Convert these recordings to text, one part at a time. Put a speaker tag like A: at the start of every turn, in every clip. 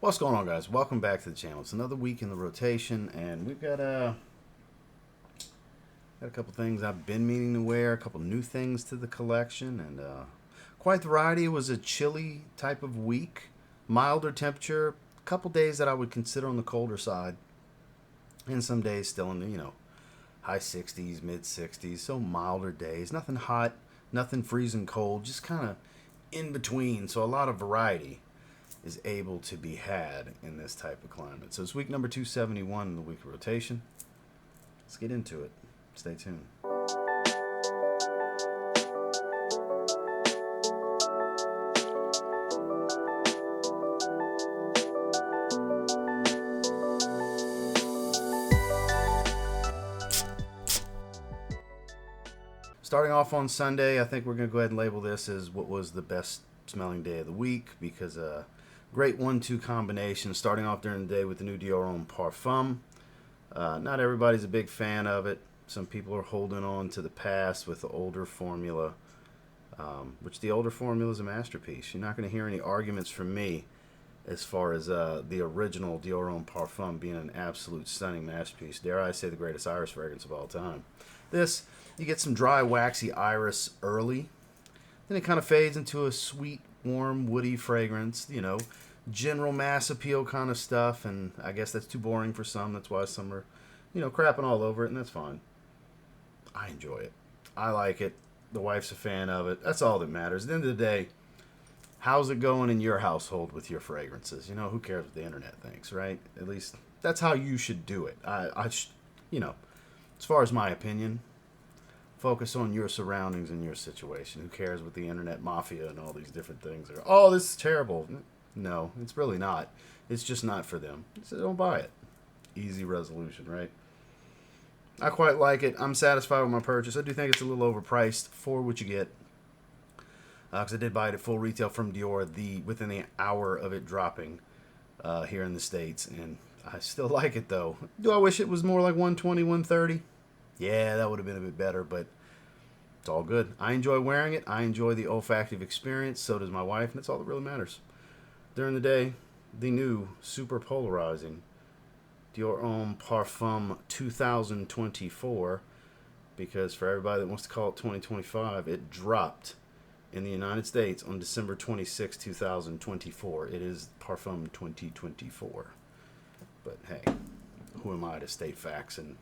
A: What's going on, guys? Welcome back to the channel. It's another week in the rotation, and we've got a couple things I've been meaning to wear, a couple new things to the collection, and quite the variety. It was a chilly type of week, milder temperature, a couple days that I would consider on the colder side, and some days still in the, high 60s, mid 60s, so milder days. Nothing hot, nothing freezing cold, just kind of in between, so a lot of variety is able to be had in this type of climate. So it's week number 271 in the week rotation. Let's get into it. Stay tuned. Starting off on Sunday, I think we're going to go ahead and label this as what was the best smelling day of the week, because great 1-2 combination starting off during the day with the new Dior Homme Parfum. Not everybody's a big fan of it. Some people are holding on to the past with the older formula, which the older formula is a masterpiece. You're not going to hear any arguments from me as far as the original Dior Homme Parfum being an absolute stunning masterpiece. Dare I say the greatest iris fragrance of all time. This, you get some dry, waxy iris early. Then it kind of fades into a sweet, warm, woody fragrance, general mass appeal kind of stuff, and I guess that's too boring for some. That's why some are, crapping all over it, and that's fine. I enjoy it. I like it. The wife's a fan of it. That's all that matters. At the end of the day, how's it going in your household with your fragrances? Who cares what the internet thinks, right? At least that's how you should do it. As far as my opinion, focus on your surroundings and your situation. Who cares what the internet mafia and all these different things are? Oh, this is terrible. No, it's really not. It's just not for them. So don't buy it. Easy resolution, right? I quite like it. I'm satisfied with my purchase. I do think it's a little overpriced for what you get, because I did buy it at full retail from Dior within the hour of it dropping here in the States, and I still like it, though. Do I wish it was more like 120, 130? Yeah, that would have been a bit better, but it's all good. I enjoy wearing it. I enjoy the olfactive experience. So does my wife, and that's all that really matters. During the day, the new, super polarizing Dior Homme Parfum 2024, because for everybody that wants to call it 2025, it dropped in the United States on December 26, 2024. It is Parfum 2024. But hey, who am I to state facts and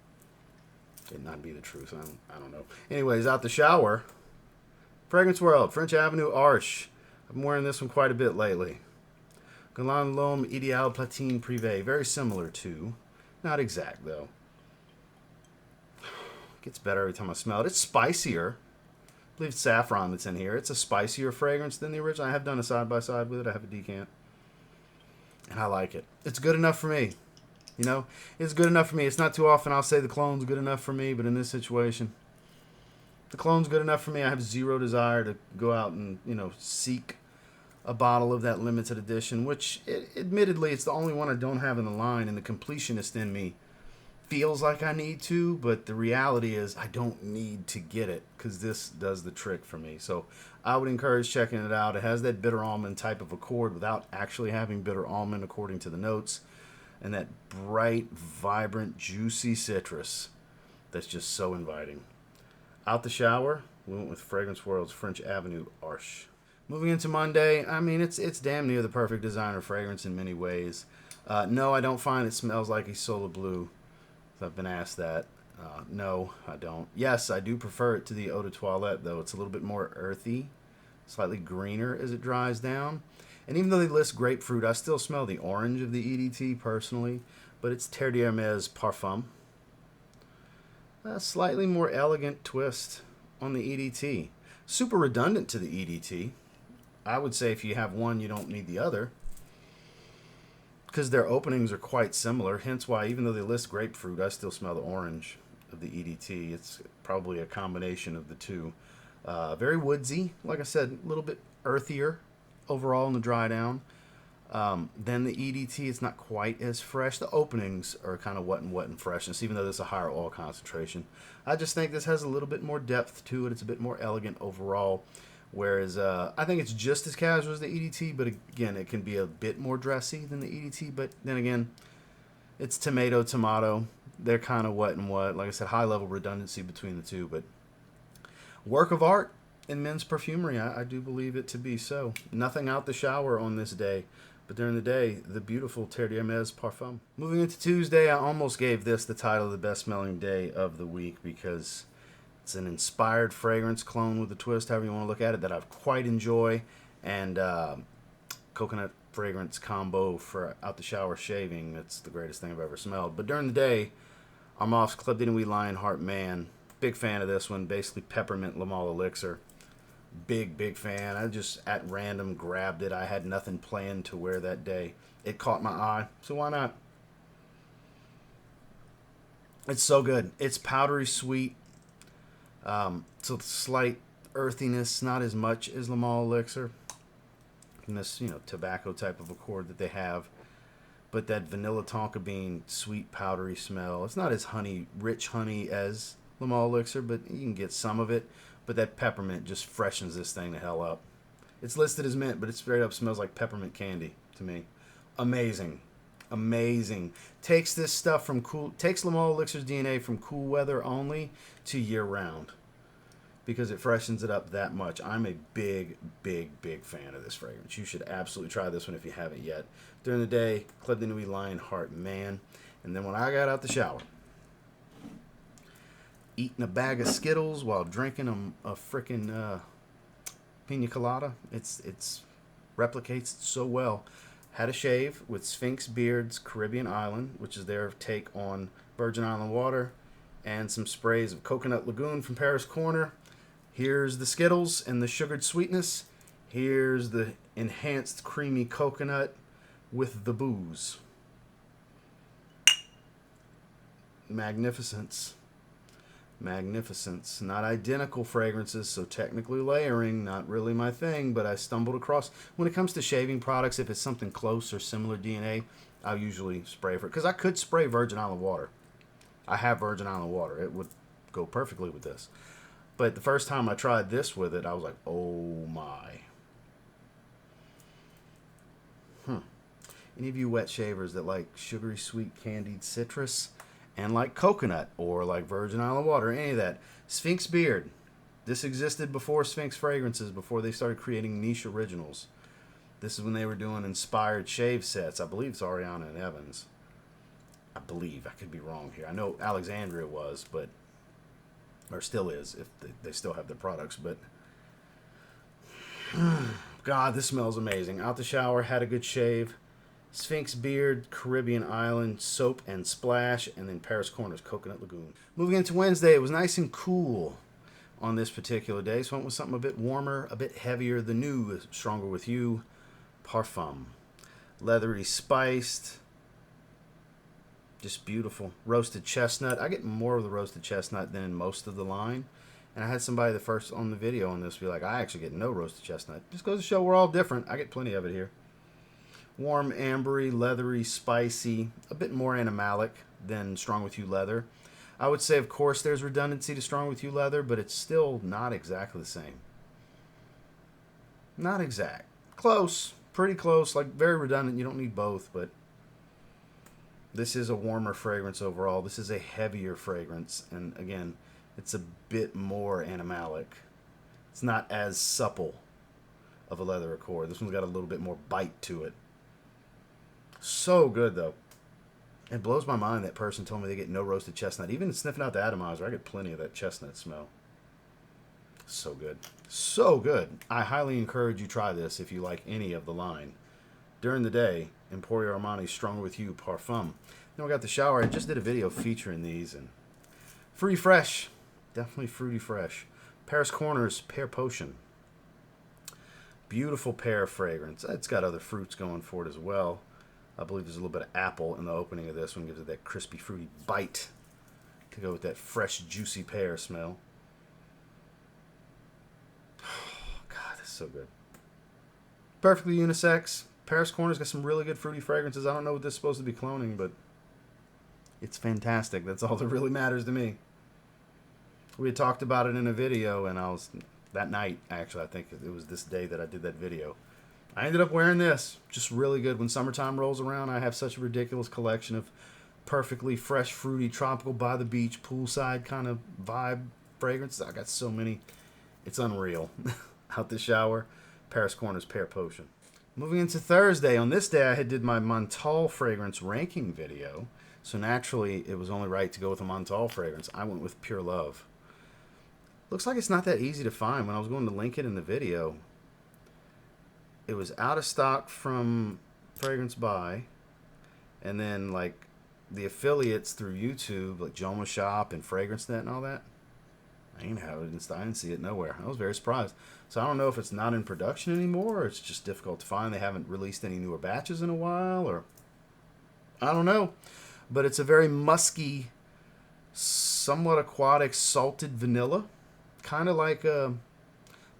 A: it not be the truth? I don't know. Anyways, out the shower, Fragrance World, French Avenue Arsh. I've been wearing this one quite a bit lately. Galant L'Homme Idéal Platine Privé. Very similar to, not exact though. Gets better every time I smell it. It's spicier. I believe it's saffron that's in here. It's a spicier fragrance than the original. I have done a side-by-side with it. I have a decant. And I like it. It's good enough for me. It's good enough for me. It's not too often I'll say the clone's good enough for me, but in this situation, the clone's good enough for me. I have zero desire to go out and, seek a bottle of that limited edition, which, admittedly, it's the only one I don't have in the line, and the completionist in me feels like I need to, but the reality is I don't need to get it, because this does the trick for me. So I would encourage checking it out. It has that bitter almond type of accord without actually having bitter almond according to the notes, and that bright, vibrant, juicy citrus that's just so inviting. Out the shower, we went with Fragrance World's French Avenue Arsh. Moving into Monday, I mean, it's damn near the perfect designer fragrance in many ways. No, I don't find it smells like Isola Blue. I've been asked that. No, I don't. Yes, I do prefer it to the Eau de Toilette, though. It's a little bit more earthy, slightly greener as it dries down. And even though they list grapefruit, I still smell the orange of the EDT personally, but it's Terre d'Hermès Parfum. A slightly more elegant twist on the EDT. Super redundant to the EDT. I would say if you have one, you don't need the other, because their openings are quite similar, hence why even though they list grapefruit, I still smell the orange of the EDT. It's probably a combination of the two. Very woodsy, like I said, a little bit earthier overall in the dry down. Then the EDT, it's not quite as fresh. The openings are kind of wet and freshness, even though there's a higher oil concentration. I just think this has a little bit more depth to it. It's a bit more elegant overall. Whereas I think it's just as casual as the EDT, but again, it can be a bit more dressy than the EDT. But then again, it's tomato. They're kind of what and what. Like I said, high level redundancy between the two, but work of art in men's perfumery. I do believe it to be so. Nothing out the shower on this day, but during the day, the beautiful Terre Parfum. Moving into Tuesday, I almost gave this the title of the best smelling day of the week because it's an inspired fragrance clone with a twist, however you want to look at it, that I quite enjoy. And coconut fragrance combo for out the shower shaving. That's the greatest thing I've ever smelled. But during the day, Armaf's Club de Nuit Lionheart Man. Big fan of this one. Basically peppermint Lamal Elixir. Big fan. I just at random grabbed it. I had nothing planned to wear that day. It caught my eye, so why not? It's so good. It's powdery sweet. So slight earthiness, not as much as Lamal Elixir. And this, tobacco type of accord that they have. But that vanilla tonka bean, sweet, powdery smell. It's not as rich honey as Lamal Elixir, but you can get some of it. But that peppermint just freshens this thing the hell up. It's listed as mint, but it straight up smells like peppermint candy to me. Amazing. Takes this stuff takes Lamal Elixir's DNA from cool weather only to year round. Because it freshens it up that much. I'm a big fan of this fragrance. You should absolutely try this one if you haven't yet. During the day, Club de Nuit Lionheart Man. And then when I got out the shower, eating a bag of Skittles while drinking a freaking pina colada. It's replicates so well. Had a shave with Sphinx Beard's Caribbean Island, which is their take on Virgin Island water, and some sprays of Coconut Lagoon from Paris Corner. Here's the Skittles and the sugared sweetness. Here's the enhanced creamy coconut with the booze. Magnificence. Not identical fragrances, so technically layering, not really my thing, but I stumbled across. When it comes to shaving products, if it's something close or similar DNA, I'll usually spray for it. Because I could spray Virgin Island water. I have Virgin Island water. It would go perfectly with this. But the first time I tried this with it, I was like, oh my. Any of you wet shavers that like sugary sweet candied citrus and like coconut or like Virgin Island water, any of that. Sphinx Beard. This existed before Sphinx Fragrances, before they started creating niche originals. This is when they were doing inspired shave sets. I believe it's Ariana and Evans. I believe. I could be wrong here. I know Alexandria was, but... or still is, if they still have their products, but... God, this smells amazing. Out the shower, had a good shave. Sphinx Beard, Caribbean Island, Soap and Splash, and then Paris Corner's Coconut Lagoon. Moving into Wednesday, it was nice and cool on this particular day, so I went with something a bit warmer, a bit heavier. The new Stronger With You Parfum. Leathery spiced. Just beautiful. Roasted chestnut. I get more of the roasted chestnut than in most of the line. And I had somebody the first on the video on this be like, I actually get no roasted chestnut. Just goes to show we're all different. I get plenty of it here. Warm, ambery, leathery, spicy. A bit more animalic than Strong With You leather. I would say, of course, there's redundancy to Strong With You leather, but it's still not exactly the same. Not exact. Close. Pretty close. Like, very redundant. You don't need both, but... this is a warmer fragrance overall. This is a heavier fragrance. And again, it's a bit more animalic. It's not as supple of a leather accord. This one's got a little bit more bite to it. So good, though. It blows my mind that person told me they get no roasted chestnut. Even sniffing out the atomizer, I get plenty of that chestnut smell. So good. So good. I highly encourage you try this if you like any of the line. During the day, Emporio Armani's Stronger With You Parfum. Then we got the shower. I just did a video featuring these. And fruity fresh. Definitely fruity fresh. Paris Corner's Pear Potion. Beautiful pear fragrance. It's got other fruits going for it as well. I believe there's a little bit of apple in the opening of this one. Gives it that crispy, fruity bite to go with that fresh, juicy pear smell. Oh, God, this is so good. Perfectly unisex. Paris Corner's got some really good fruity fragrances. I don't know what this is supposed to be cloning, but it's fantastic. That's all that really matters to me. We had talked about it in a video, and I was That night, actually, I think it was this day that I did that video. I ended up wearing this. Just really good. When summertime rolls around, I have such a ridiculous collection of perfectly fresh, fruity, tropical, by the beach, poolside kind of vibe fragrances. I got so many. It's unreal. Out the shower, Paris Corner's Pear Potion. Moving into Thursday. On this day, I had did my Montale fragrance ranking video. So naturally, it was only right to go with a Montale fragrance. I went with Pure Love. Looks like it's not that easy to find. When I was going to link it in the video, it was out of stock from Fragrance Buy. And then, like, the affiliates through YouTube, like Joma Shop and Fragrance Net and all that, I didn't see it nowhere. I was very surprised. So I don't know if it's not in production anymore, or it's just difficult to find. They haven't released any newer batches in a while, or I don't know. But it's a very musky, somewhat aquatic, salted vanilla. Kind of like a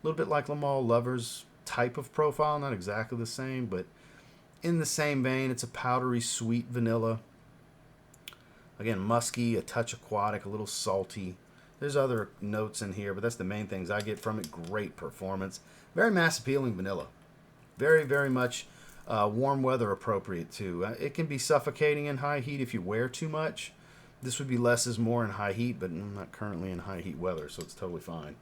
A: little bit like Le Male Lover's type of profile. Not exactly the same, but in the same vein. It's a powdery, sweet vanilla. Again, musky, a touch aquatic, a little salty. There's other notes in here, but that's the main things I get from it. Great performance. Very mass appealing vanilla. Very, very much warm weather appropriate too. It can be suffocating in high heat if you wear too much. This would be less is more in high heat, but I'm not currently in high heat weather, so it's totally fine.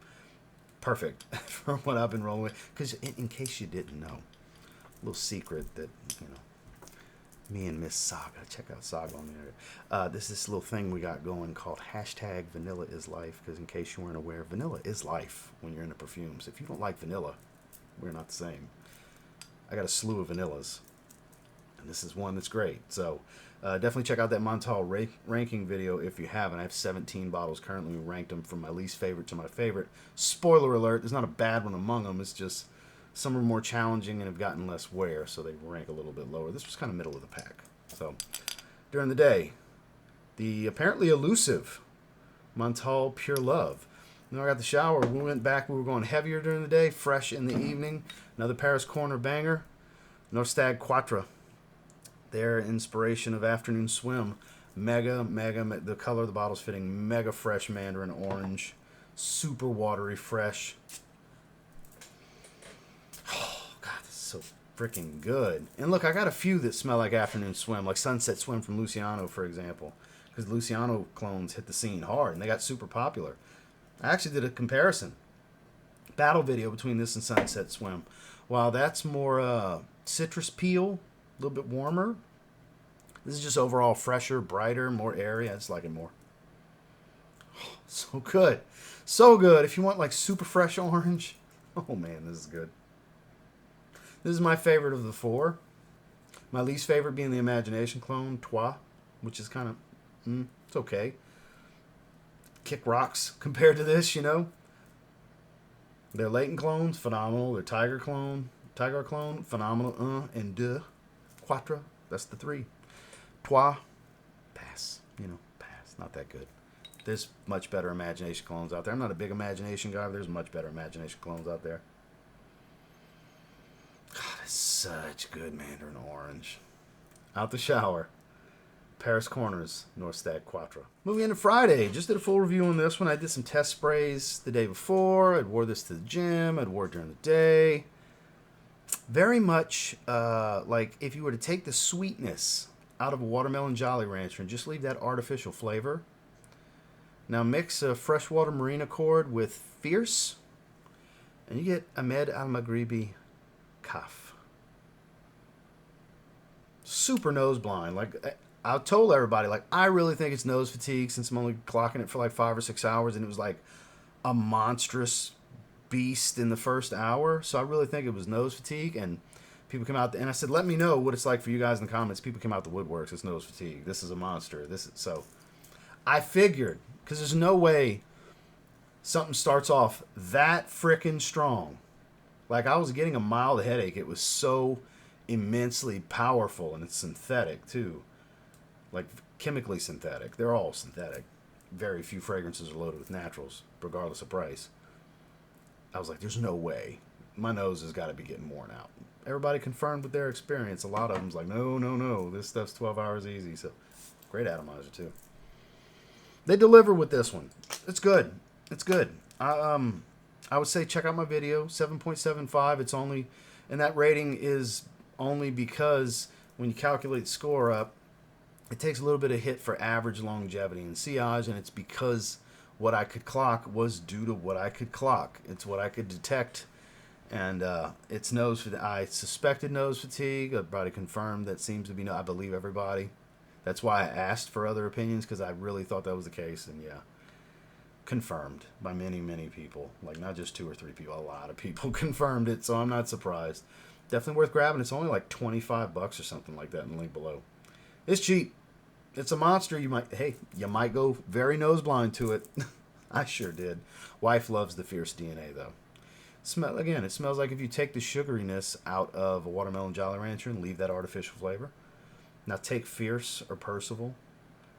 A: Perfect for what I've been rolling with. Because in case you didn't know, a little secret that, you know, me and Miss Saga, check out Saga on the internet. This little thing we got going called hashtag Vanilla is Life. Because in case you weren't aware, vanilla is life when you're into perfumes. If you don't like vanilla, we're not the same. I got a slew of vanillas, and this is one that's great. So definitely check out that Montale ranking video if you haven't. I have 17 bottles currently. We ranked them from my least favorite to my favorite. Spoiler alert, there's not a bad one among them. It's just some are more challenging and have gotten less wear, so they rank a little bit lower. This was kind of middle of the pack. So during the day, the apparently elusive Montale Pure Love. Then I got the shower. We went back. We were going heavier during the day, fresh in the evening. Another Paris Corner banger. No Stag Quatre. Their inspiration of afternoon swim. Mega, the color of the bottle's fitting. Mega fresh mandarin orange. Super watery fresh. Oh, God, this is so freaking good. And look, I got a few that smell like afternoon swim, like Sunset Swim from Luciano, for example. Because Luciano clones hit the scene hard, and they got super popular. I actually did a comparison. Battle video between this and Sunset Swim. While that's more citrus peel, a little bit warmer. This is just overall fresher, brighter, more airy. I just like it more. Oh, so good. So good. If you want like super fresh orange. Oh man, this is good. This is my favorite of the four. My least favorite being the Imagination clone, Trois, which is kind of, it's okay. Kick rocks compared to this, you know. Their Leighton clones, phenomenal. Their Tiger clone, phenomenal. And deux, Quatre, that's the three. Trois, pass. You know, pass. Not that good. There's much better Imagination clones out there. I'm not a big Imagination guy, but there's much better Imagination clones out there. God, it's such good mandarin orange. Out the shower. Paris Corners, North Stag Quatre. Moving into Friday, just did a full review on this one. I did some test sprays the day before. I'd wore this to the gym. I'd wore it during the day. Very much like if you were to take the sweetness out of a watermelon Jolly Rancher and just leave that artificial flavor. Now mix a freshwater marine accord with Fierce, and you get Ahmed Maghribi Kaaf. Super nose blind. Like I told everybody, like I really think it's nose fatigue since I'm only clocking it for like 5 or 6 hours, and it was like a monstrous beast in the first hour. So I really think it was nose fatigue, and people come out and I said, let me know what it's like for you guys in the comments. People come out the woodworks. It's nose fatigue. This is a monster. So I figured, because there's no way something starts off that frickin' strong. Like I was getting a mild headache. It was so immensely powerful, and it's synthetic too. Like chemically synthetic. They're all synthetic. Very few fragrances are loaded with naturals, regardless of price. I was like, there's no way. My nose has got to be getting worn out. Everybody confirmed with their experience. A lot of them's like, no. This stuff's 12 hours easy. So great atomizer too. They deliver with this one. It's good. It's good. I I would say check out my video, 7.75. It's only, and that rating is only because when you calculate score up, it takes a little bit of hit for average longevity and sillage, and it's because what I could clock was due to what I could clock. It's what I could detect, and it's nose fatigue. I suspected nose fatigue. Everybody confirmed that seems to be no. I believe everybody. That's why I asked for other opinions, because I really thought that was the case, and yeah, confirmed by many, many people. Like not just 2 or 3 people, a lot of people confirmed it, so I'm not surprised. Definitely worth grabbing. It's only like $25 or something like that in the link below. It's cheap. It's a monster. You might go very nose blind to it. I sure did. Wife loves the fierce DNA though. It smells like if you take the sugariness out of a watermelon Jolly Rancher and leave that artificial flavor. Now take Fierce or Percival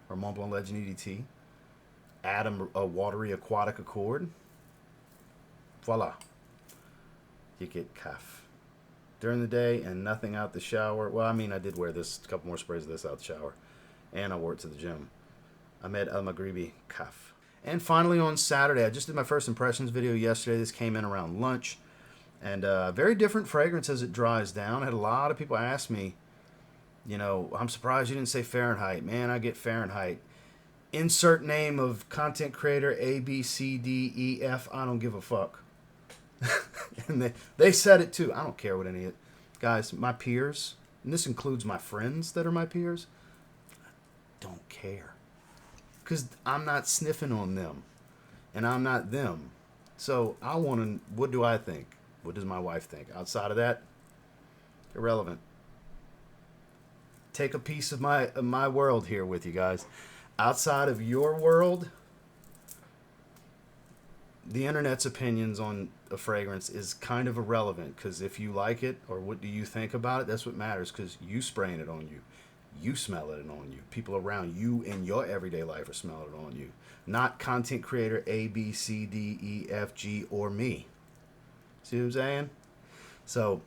A: or Mont Blanc Legend EDT. Add a watery aquatic accord. Voila. You get Kaaf. During the day and nothing out the shower. Well, I mean, I did wear this, a couple more sprays of this out the shower. And I wore it to the gym. Ahmed Maghribi Kaaf. And finally on Saturday, I just did my first impressions video yesterday. This came in around lunch. And very different fragrance as it dries down. I had a lot of people ask me, you know, I'm surprised you didn't say Fahrenheit. Man, I get Fahrenheit. Insert name of content creator A, B, C, D, E, F. I don't give a fuck. And they said it too. I don't care what any of it. Guys, my peers, and this includes my friends that are my peers, don't care. Because I'm not sniffing on them. And I'm not them. So I want to, what do I think? What does my wife think? Outside of that, irrelevant. Take a piece of my world here with you guys. Outside of your world, the internet's opinions on a fragrance is kind of irrelevant, because if you like it or what do you think about it, that's what matters, because you spraying it on you. You smell it on you. People around you in your everyday life are smelling it on you. Not content creator A, B, C, D, E, F, G, or me. See what I'm saying? So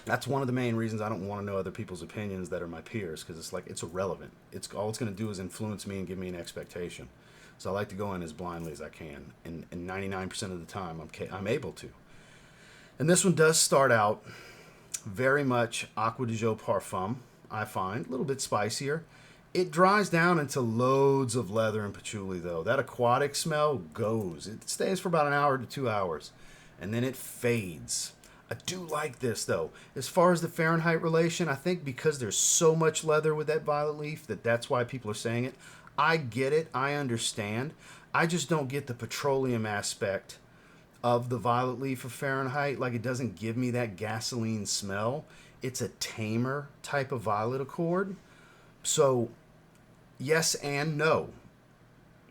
A: that's one of the main reasons I don't want to know other people's opinions that are my peers, because it's like, it's irrelevant. All it's going to do is influence me and give me an expectation. So I like to go in as blindly as I can, and 99% of the time I'm able to. And this one does start out very much Acqua de Joe Parfum, I find, a little bit spicier. It dries down into loads of leather and patchouli though. That aquatic smell goes. It stays for about an hour to 2 hours, and then it fades. I do like this though. As far as the Fahrenheit relation, I think because there's so much leather with that violet leaf that's why people are saying it. I get it. I understand. I just don't get the petroleum aspect of the violet leaf of Fahrenheit. Like, it doesn't give me that gasoline smell. It's a tamer type of violet accord. So, yes and no.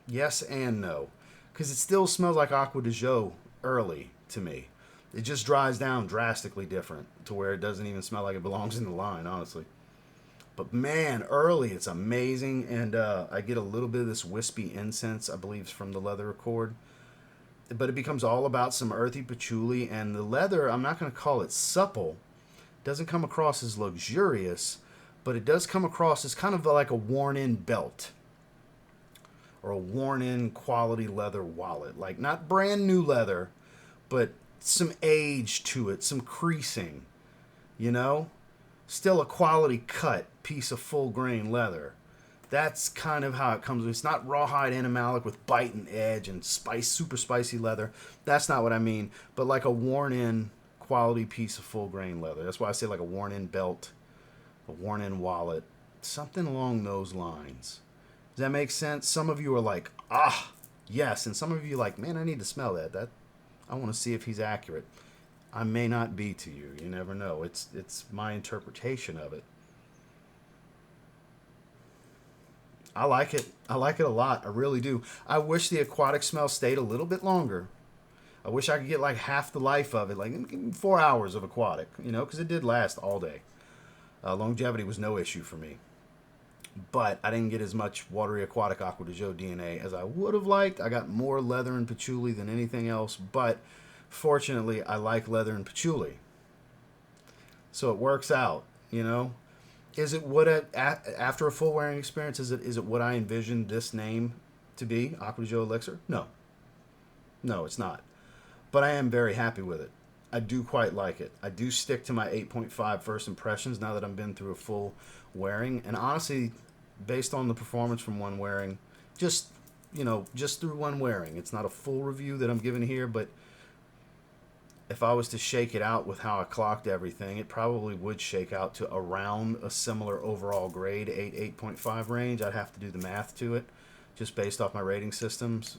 A: Yes and no. Because it still smells like Acqua de Joe early to me. It just dries down drastically different to where it doesn't even smell like it belongs in the line, honestly. But man, early, it's amazing. And I get a little bit of this wispy incense, I believe, from the leather accord. But it becomes all about some earthy patchouli. And the leather, I'm not going to call it supple. It doesn't come across as luxurious. But it does come across as kind of like a worn-in belt. Or a worn-in quality leather wallet. Like, not brand new leather, but some age to it, some creasing, you know? Still a quality cut piece of full grain leather. That's kind of how it comes. It's not rawhide animalic with bite and edge and super spicy leather. That's not what I mean. But like a worn-in quality piece of full grain leather. That's why I say like a worn-in belt, a worn-in wallet, something along those lines. Does that make sense? Some of you are like, ah, yes. And some of you are like, man, I need to smell that. I want to see if he's accurate. I may not be to you. You never know. It's my interpretation of it. I like it. I like it a lot. I really do. I wish the aquatic smell stayed a little bit longer. I wish I could get like half the life of it, like 4 hours of aquatic, you know, because it did last all day. Longevity was no issue for me. But I didn't get as much watery aquatic Acqua de Joe DNA as I would have liked. I got more leather and patchouli than anything else, but fortunately, I like leather and patchouli. So it works out, you know. Is it what after a full wearing experience, is it what I envisioned this name to be, Acqua de Joe Elixir? No. No, it's not. but I am very happy with it. I do quite like it. I do stick to my 8.5 first impressions now that I've been through a full wearing. And honestly, based on the performance from one wearing, just through one wearing. It's not a full review that I'm giving here, but if I was to shake it out with how I clocked everything, it probably would shake out to around a similar overall grade, 8.5 range. I'd have to do the math to it, just based off my rating systems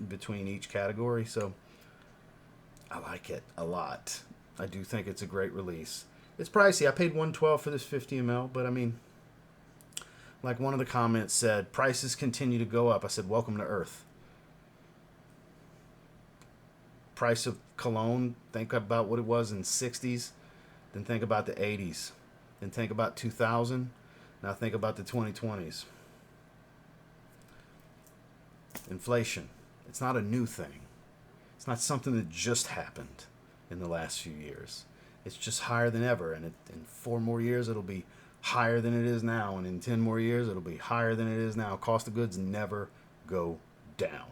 A: between each category. So I like it a lot. I do think it's a great release. It's pricey. I paid $112 for this 50 ml, but I mean, like one of the comments said, prices continue to go up. I said, welcome to Earth. Price of cologne, think about what it was in the 60s, then think about the 80s, then think about 2000, now think about the 2020s. Inflation. It's not a new thing. It's not something that just happened in the last few years. It's just higher than ever, and in 4 more years it'll be higher than it is now, and in 10 more years it'll be higher than it is now. Cost of goods never go down.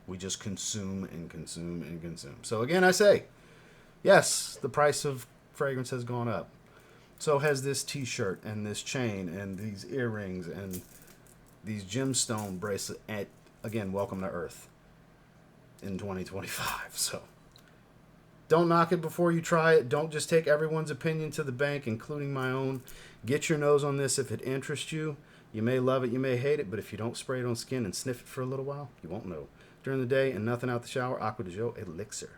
A: We just consume and consume and consume. So again, I say, yes, the price of fragrance has gone up. So has this t-shirt and this chain and these earrings and these gemstone bracelets. And again, welcome to Earth in 2025. So don't knock it before you try it. Don't just take everyone's opinion to the bank, including my own. Get your nose on this if it interests you. You may love it, you may hate it, but if you don't spray it on skin and sniff it for a little while, you won't know. During the day and nothing out the shower, Acqua Elixir.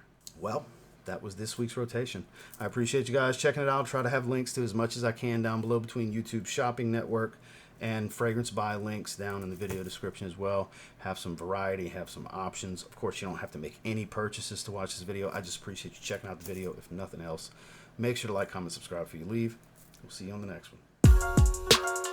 A: Well, that was this week's rotation. I appreciate you guys checking it out. I'll try to have links to as much as I can down below between YouTube Shopping Network and fragrance buy links down in the video description as well. Have some variety, have some options. Of course, you don't have to make any purchases to watch this video. I just appreciate you checking out the video, if nothing else. Make sure to like, comment, subscribe before you leave. We'll see you on the next one.